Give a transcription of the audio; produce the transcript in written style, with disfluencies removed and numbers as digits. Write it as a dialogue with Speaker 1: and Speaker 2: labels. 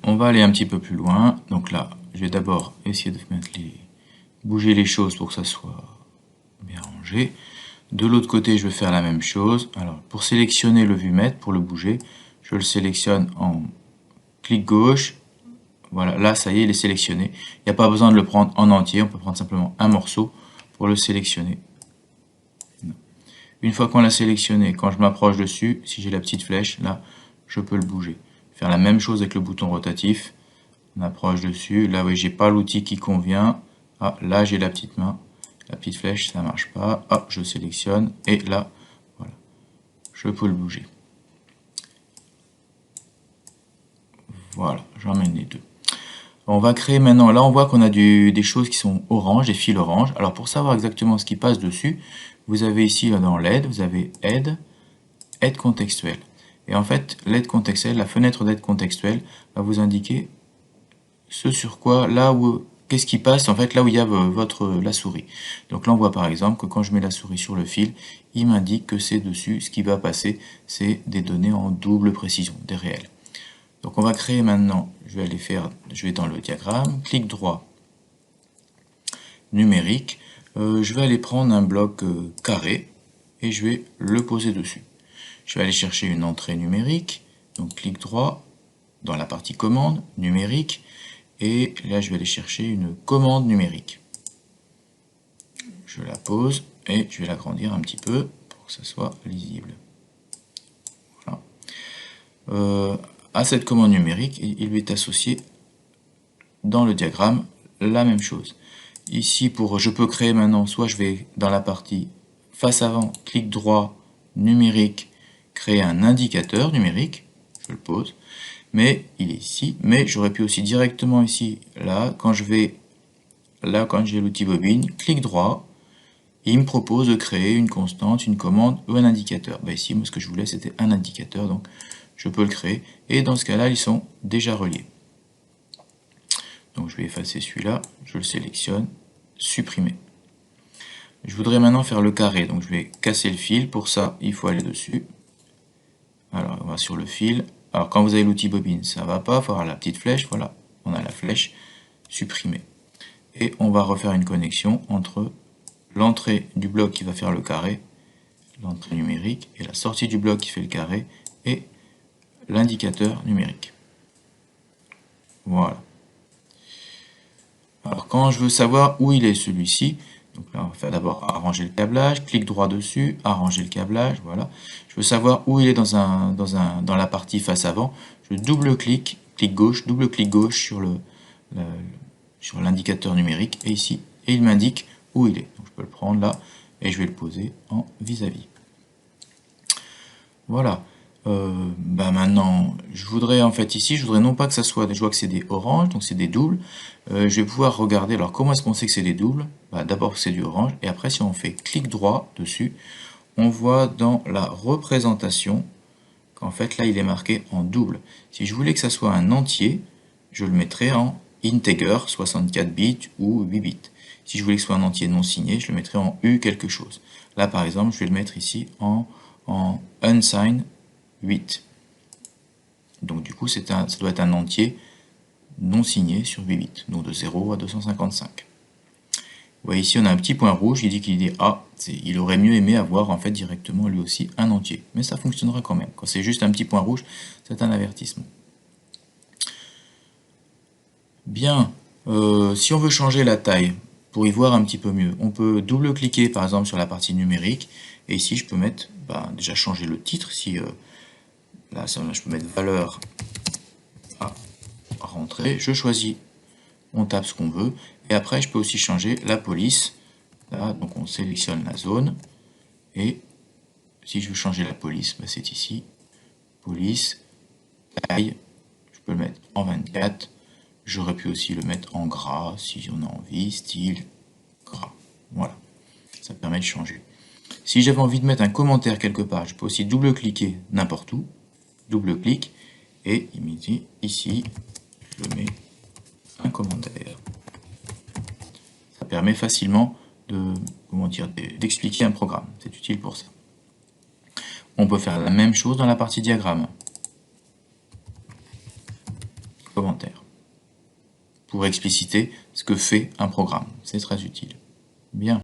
Speaker 1: on va aller un petit peu plus loin. Donc là, je vais d'abord essayer de bouger les choses pour que ça soit bien rangé. De l'autre côté, je vais faire la même chose. Alors, pour sélectionner le vue-mètre, pour le bouger, je le sélectionne en clic gauche. Voilà, là, ça y est, il est sélectionné. Il n'y a pas besoin de le prendre en entier. On peut prendre simplement un morceau pour le sélectionner. Une fois qu'on l'a sélectionné, quand je m'approche dessus, si j'ai la petite flèche, là, je peux le bouger. Faire la même chose avec le bouton rotatif. On approche dessus. Là, oui, j'ai pas l'outil qui convient. Ah, là, j'ai la petite main. La petite flèche, ça marche pas. Hop, je sélectionne. Et là, voilà, je peux le bouger. Voilà, j'emmène les deux. On va créer maintenant, là on voit qu'on a des choses qui sont orange, des fils orange. Alors pour savoir exactement ce qui passe dessus, vous avez ici dans l'aide, vous avez aide contextuelle. Et en fait, l'aide contextuelle, la fenêtre d'aide contextuelle va vous indiquer ce sur quoi, là où, qu'est-ce qui passe en fait là où il y a la souris. Donc là on voit par exemple que quand je mets la souris sur le fil, il m'indique que c'est dessus, ce qui va passer, c'est des données en double précision, des réels. Donc on va créer maintenant, je vais dans le diagramme, clic droit, numérique, je vais aller prendre un bloc carré et je vais le poser dessus. Je vais aller chercher une entrée numérique, donc clic droit, dans la partie commande, numérique, et là je vais aller chercher une commande numérique. Je la pose et je vais l'agrandir un petit peu pour que ça soit lisible. Voilà. À cette commande numérique, il lui est associé dans le diagramme la même chose. Ici, je peux créer maintenant, soit je vais dans la partie face avant, clic droit, numérique, créer un indicateur numérique, je le pose, mais il est ici, mais j'aurais pu aussi directement ici, là, quand j'ai l'outil bobine, clic droit, et il me propose de créer une constante, une commande ou un indicateur. Ben ici, moi, ce que je voulais, c'était un indicateur, donc je peux le créer, et dans ce cas-là, ils sont déjà reliés. Donc je vais effacer celui-là, je le sélectionne, supprimer. Je voudrais maintenant faire le carré, donc je vais casser le fil, pour ça il faut aller dessus. Alors on va sur le fil, alors quand vous avez l'outil bobine, ça va pas, il faut avoir la petite flèche, voilà, on a la flèche, supprimer. Et on va refaire une connexion entre l'entrée du bloc qui va faire le carré, l'entrée numérique, et la sortie du bloc qui fait le carré, et l'indicateur numérique. Voilà. Alors quand je veux savoir où il est celui-ci, donc là on va faire d'abord arranger le câblage, clic droit dessus, arranger le câblage, voilà. Je veux savoir où il est dans la partie face avant, je double-clic, double-clic gauche sur l'indicateur numérique, et ici, et il m'indique où il est. Donc je peux le prendre là, et je vais le poser en vis-à-vis. Voilà. Maintenant, je voudrais en fait ici, je voudrais non pas que ça soit, je vois que c'est des oranges, donc c'est des doubles. Je vais pouvoir regarder, alors comment est-ce qu'on sait que c'est des doubles? D'abord c'est du orange, et après si on fait clic droit dessus, on voit dans la représentation qu'en fait là il est marqué en double. Si je voulais que ça soit un entier, je le mettrais en integer, 64 bits ou 8 bits. Si je voulais que ce soit un entier non signé, je le mettrais en U quelque chose. Là par exemple, je vais le mettre ici en unsigned 8. Donc du coup, ça doit être un entier non signé sur 8 bits, donc de 0 à 255. Vous voyez ici, on a un petit point rouge, il dit il aurait mieux aimé avoir en fait directement lui aussi un entier. Mais ça fonctionnera quand même. Quand c'est juste un petit point rouge, c'est un avertissement. Bien, si on veut changer la taille, pour y voir un petit peu mieux, on peut double-cliquer par exemple sur la partie numérique, et ici je peux mettre, déjà changer le titre, si là je peux mettre valeur à rentrer, je choisis, on tape ce qu'on veut, et après je peux aussi changer la police, là, donc on sélectionne la zone, et si je veux changer la police, c'est ici, police, taille, je peux le mettre en 24, j'aurais pu aussi le mettre en gras, si on a envie, style, gras, voilà, ça permet de changer. Si j'avais envie de mettre un commentaire quelque part, je peux aussi double-cliquer n'importe où, double-clic, et il me dit ici, je mets un commentaire. Ça permet facilement d'expliquer un programme, c'est utile pour ça. On peut faire la même chose dans la partie diagramme. commentaire pour expliciter ce que fait un programme. C'est très utile. Bien.